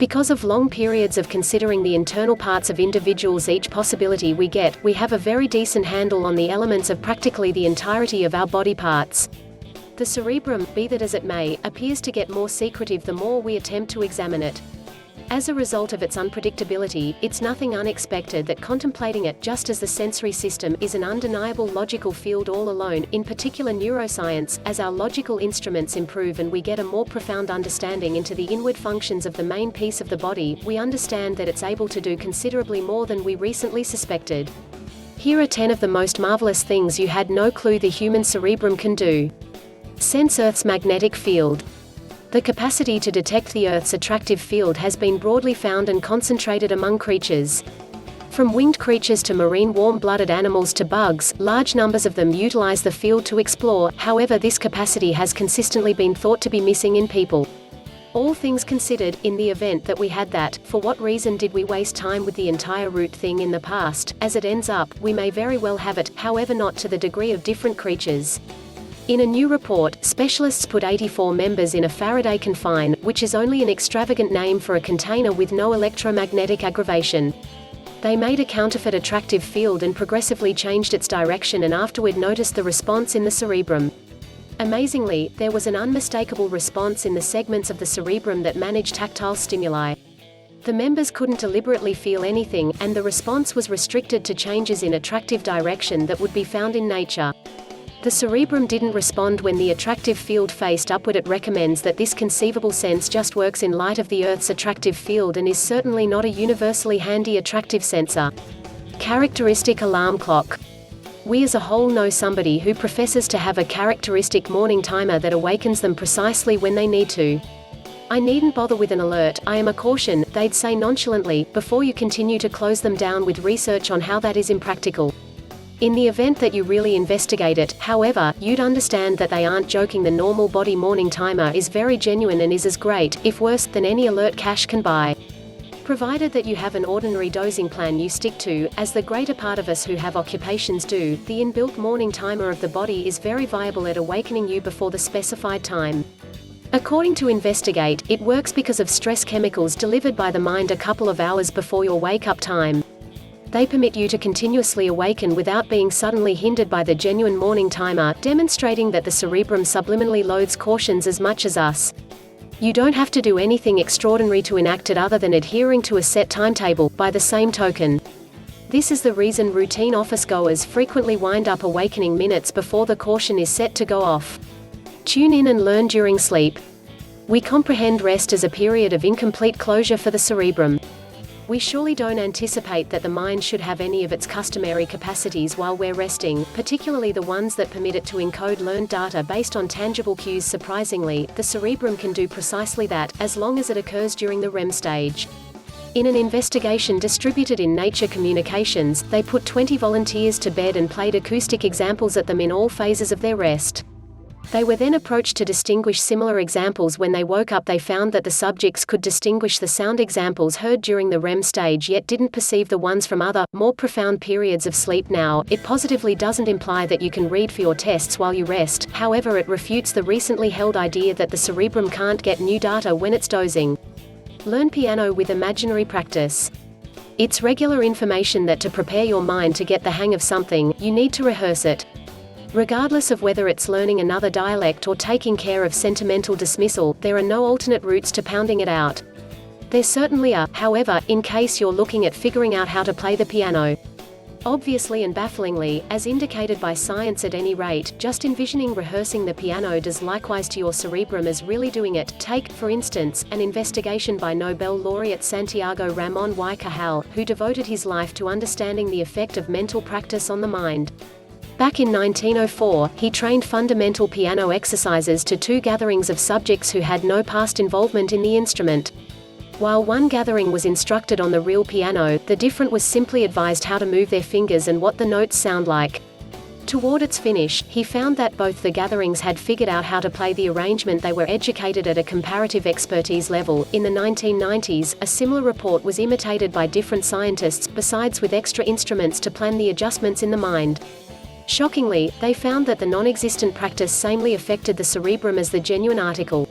Because of long periods of considering the internal parts of individuals, each possibility we have a very decent handle on the elements of practically the entirety of our body parts. The cerebrum, be that as it may, appears to get more secretive the more we attempt to examine it. As a result of its unpredictability, it's nothing unexpected that contemplating it, just as the sensory system, is an undeniable logical field all alone, in particular neuroscience. As our logical instruments improve and we get a more profound understanding into the inward functions of the main piece of the body, we understand that it's able to do considerably more than we recently suspected. Here are 10 of the most marvelous things you had no clue the human cerebrum can do. Sense Earth's magnetic field. The capacity to detect the Earth's attractive field has been broadly found and concentrated among creatures. From winged creatures to marine warm-blooded animals to bugs, large numbers of them utilize the field to explore. However, this capacity has consistently been thought to be missing in people. All things considered, in the event that we had that, for what reason did we waste time with the entire root thing in the past? As it ends up, we may very well have it, however not to the degree of different creatures. In a new report, specialists put 84 members in a Faraday confine, which is only an extravagant name for a container with no electromagnetic aggravation. They made a counterfeit attractive field and progressively changed its direction, and afterward noticed the response in the cerebrum. Amazingly, there was an unmistakable response in the segments of the cerebrum that manage tactile stimuli. The members couldn't deliberately feel anything, and the response was restricted to changes in attractive direction that would be found in nature. The cerebrum didn't respond when the attractive field faced upward. It recommends that this conceivable sense just works in light of the Earth's attractive field and is certainly not a universally handy attractive sensor. Characteristic alarm clock. We as a whole know somebody who professes to have a characteristic morning timer that awakens them precisely when they need to. "I needn't bother with an alert, I am a caution," they'd say nonchalantly, before you continue to close them down with research on how that is impractical. In the event that you really investigate it, however, you'd understand that they aren't joking. The normal body morning timer is very genuine and is as great, if worse, than any alert cash can buy. Provided that you have an ordinary dosing plan you stick to, as the greater part of us who have occupations do, the inbuilt morning timer of the body is very viable at awakening you before the specified time. According to Investigate, it works because of stress chemicals delivered by the mind a couple of hours before your wake-up time. They permit you to continuously awaken without being suddenly hindered by the genuine morning timer, demonstrating that the cerebrum subliminally loathes cautions as much as us. You don't have to do anything extraordinary to enact it other than adhering to a set timetable, by the same token. This is the reason routine office goers frequently wind up awakening minutes before the caution is set to go off. Tune in and learn during sleep. We comprehend rest as a period of incomplete closure for the cerebrum. We surely don't anticipate that the mind should have any of its customary capacities while we're resting, particularly the ones that permit it to encode learned data based on tangible cues. Surprisingly, the cerebrum can do precisely that, as long as it occurs during the REM stage. In an investigation distributed in Nature Communications, they put 20 volunteers to bed and played acoustic examples at them in all phases of their rest. They were then approached to distinguish similar examples. When they woke up, they found that the subjects could distinguish the sound examples heard during the REM stage, yet didn't perceive the ones from other, more profound periods of sleep. Now, it positively doesn't imply that you can read for your tests while you rest. However, it refutes the recently held idea that the cerebrum can't get new data when it's dozing. Learn piano with imaginary practice. It's regular information that to prepare your mind to get the hang of something, you need to rehearse it. Regardless of whether it's learning another dialect or taking care of sentimental dismissal, there are no alternate routes to pounding it out. There certainly are, however, in case you're looking at figuring out how to play the piano. Obviously and bafflingly, as indicated by science at any rate, just envisioning rehearsing the piano does likewise to your cerebrum as really doing it. Take, for instance, an investigation by Nobel laureate Santiago Ramon y Cajal, who devoted his life to understanding the effect of mental practice on the mind. Back in 1904, he trained fundamental piano exercises to 2 gatherings of subjects who had no past involvement in the instrument. While one gathering was instructed on the real piano, the different was simply advised how to move their fingers and what the notes sound like. Toward its finish, he found that both the gatherings had figured out how to play the arrangement. They were educated at a comparative expertise level. In the 1990s, a similar report was imitated by different scientists, besides with extra instruments to plan the adjustments in the mind. Shockingly, they found that the non-existent practice samely affected the cerebrum as the genuine article.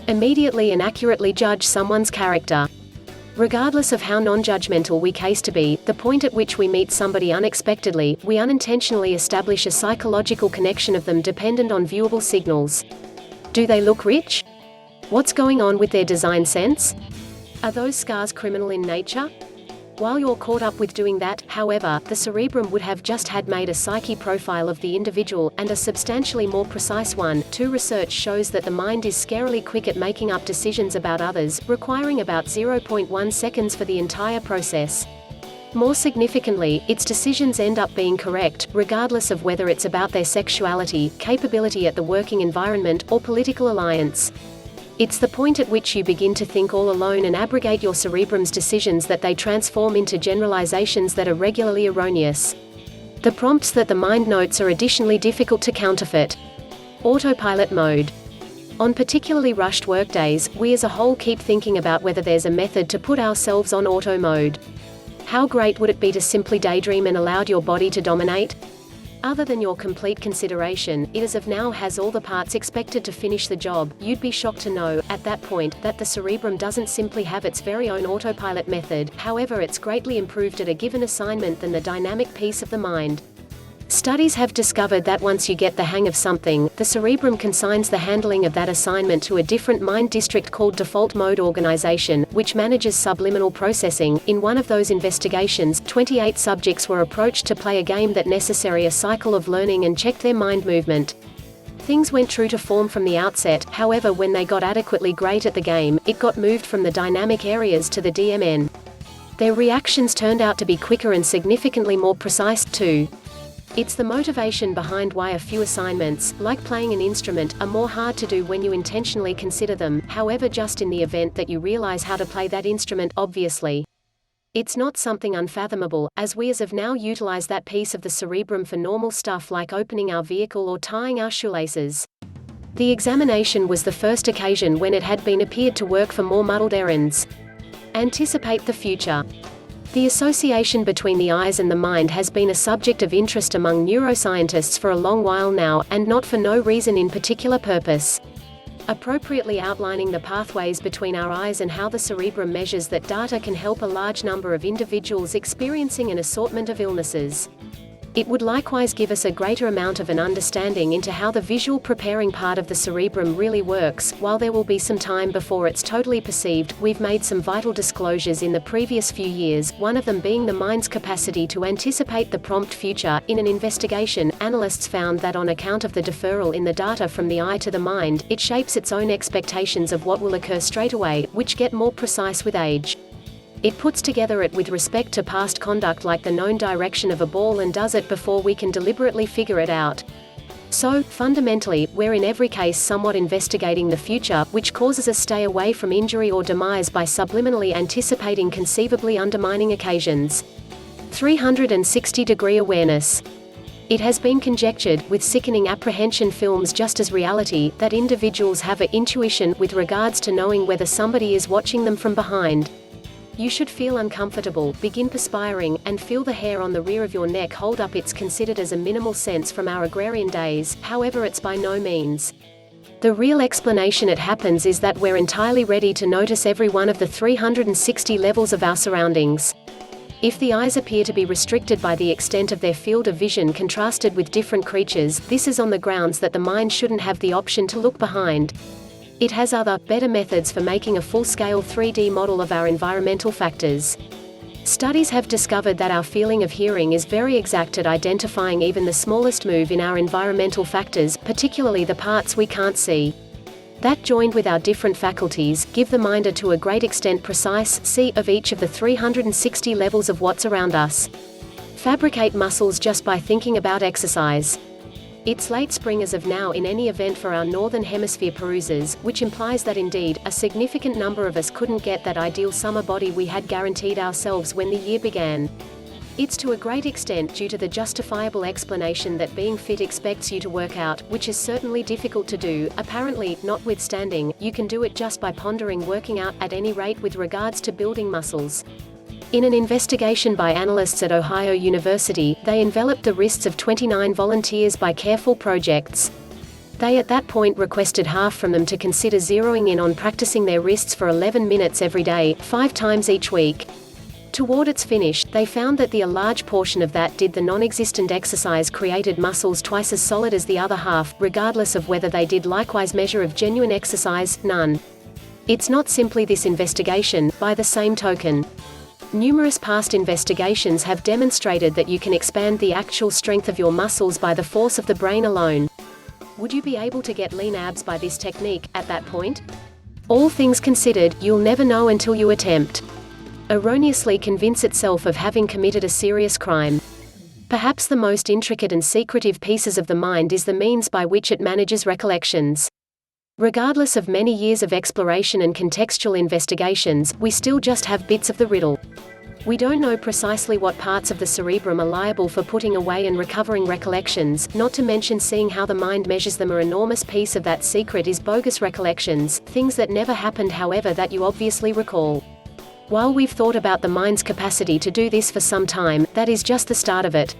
Immediately and accurately judge someone's character. Regardless of how non-judgmental we case to be, the point at which we meet somebody unexpectedly, we unintentionally establish a psychological connection of them dependent on viewable signals. Do they look rich? What's going on with their design sense? Are those scars criminal in nature? While you're caught up with doing that, however, the cerebrum would have just had made a psyche profile of the individual, and a substantially more precise one. Research shows that the mind is scarily quick at making up decisions about others, requiring about 0.1 seconds for the entire process. More significantly, its decisions end up being correct, regardless of whether it's about their sexuality, capability at the working environment, or political alliance. It's the point at which you begin to think all alone and abrogate your cerebrum's decisions that they transform into generalizations that are regularly erroneous. The prompts that the mind notes are additionally difficult to counterfeit. Autopilot mode. On particularly rushed workdays, we as a whole keep thinking about whether there's a method to put ourselves on auto mode. How great would it be to simply daydream and allow your body to dominate? Other than your complete consideration, it as of now has all the parts expected to finish the job. You'd be shocked to know, at that point, that the cerebrum doesn't simply have its very own autopilot method, however it's greatly improved at a given assignment than the dynamic piece of the mind. Studies have discovered that once you get the hang of something, the cerebrum consigns the handling of that assignment to a different mind district called default mode organization, which manages subliminal processing. In one of those investigations, 28 subjects were approached to play a game that necessary a cycle of learning and checked their mind movement. Things went true to form from the outset, however when they got adequately great at the game, it got moved from the dynamic areas to the DMN. Their reactions turned out to be quicker and significantly more precise, too. It's the motivation behind why a few assignments, like playing an instrument, are more hard to do when you intentionally consider them, however just in the event that you realize how to play that instrument, obviously. It's not something unfathomable, as we as of now utilize that piece of the cerebrum for normal stuff like opening our vehicle or tying our shoelaces. The examination was the first occasion when it had been appeared to work for more muddled errands. Anticipate the future. The association between the eyes and the mind has been a subject of interest among neuroscientists for a long while now, and not for no reason in particular purpose. Appropriately outlining the pathways between our eyes and how the cerebrum measures that data can help a large number of individuals experiencing an assortment of illnesses. It would likewise give us a greater amount of an understanding into how the visual preparing part of the cerebrum really works. While there will be some time before it's totally perceived, we've made some vital disclosures in the previous few years, one of them being the mind's capacity to anticipate the prompt future. In an investigation, analysts found that on account of the deferral in the data from the eye to the mind, it shapes its own expectations of what will occur straight away, which get more precise with age. It puts together it with respect to past conduct like the known direction of a ball and does it before we can deliberately figure it out. So, fundamentally, we're in every case somewhat investigating the future, which causes us stay away from injury or demise by subliminally anticipating conceivably undermining occasions. 360-degree awareness. It has been conjectured, with sickening apprehension films just as reality, that individuals have an intuition with regards to knowing whether somebody is watching them from behind. You should feel uncomfortable, begin perspiring, and feel the hair on the rear of your neck hold up. It's considered as a minimal sense from our agrarian days, however it's by no means the real explanation. It happens is that we're entirely ready to notice every one of the 360 levels of our surroundings. If the eyes appear to be restricted by the extent of their field of vision contrasted with different creatures, this is on the grounds that the mind shouldn't have the option to look behind. It has other, better methods for making a full-scale 3D model of our environmental factors. Studies have discovered that our feeling of hearing is very exact at identifying even the smallest move in our environmental factors, particularly the parts we can't see. That, joined with our different faculties, give the mind to a great extent precise see of each of the 360 levels of what's around us. Fabricate muscles just by thinking about exercise. It's late spring as of now in any event for our Northern Hemisphere perusers, which implies that indeed, a significant number of us couldn't get that ideal summer body we had guaranteed ourselves when the year began. It's to a great extent due to the justifiable explanation that being fit expects you to work out, which is certainly difficult to do. Apparently, notwithstanding, you can do it just by pondering working out, at any rate with regards to building muscles. In an investigation by analysts at Ohio University, they enveloped the wrists of 29 volunteers by careful projects. They at that point requested half from them to consider zeroing in on practicing their wrists for 11 minutes every day, 5 times each week. Toward its finish, they found that a large portion of that did the non-existent exercise created muscles twice as solid as the other half, regardless of whether they did likewise measure of genuine exercise, none. It's not simply this investigation, by the same token. Numerous past investigations have demonstrated that you can expand the actual strength of your muscles by the force of the brain alone. Would you be able to get lean abs by this technique, at that point? All things considered, you'll never know until you attempt. Erroneously convince itself of having committed a serious crime. Perhaps the most intricate and secretive pieces of the mind is the means by which it manages recollections. Regardless of many years of exploration and contextual investigations, we still just have bits of the riddle. We don't know precisely what parts of the cerebrum are liable for putting away and recovering recollections, not to mention seeing how the mind measures them. An enormous piece of that secret is bogus recollections, things that never happened however that you obviously recall. While we've thought about the mind's capacity to do this for some time, that is just the start of it.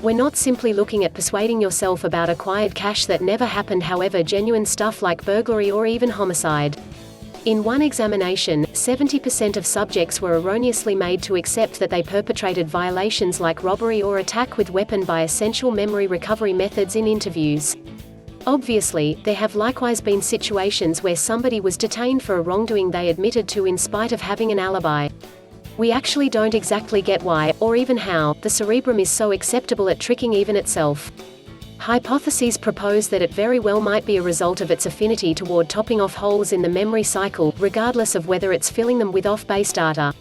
We're not simply looking at persuading yourself about acquired cash that never happened however genuine stuff like burglary or even homicide. In one examination, 70% of subjects were erroneously made to accept that they perpetrated violations like robbery or attack with weapon by essential memory recovery methods in interviews. Obviously, there have likewise been situations where somebody was detained for a wrongdoing they admitted to in spite of having an alibi. We actually don't exactly get why, or even how, the cerebrum is so acceptable at tricking even itself. Hypotheses propose that it very well might be a result of its affinity toward topping off holes in the memory cycle, regardless of whether it's filling them with off-base data.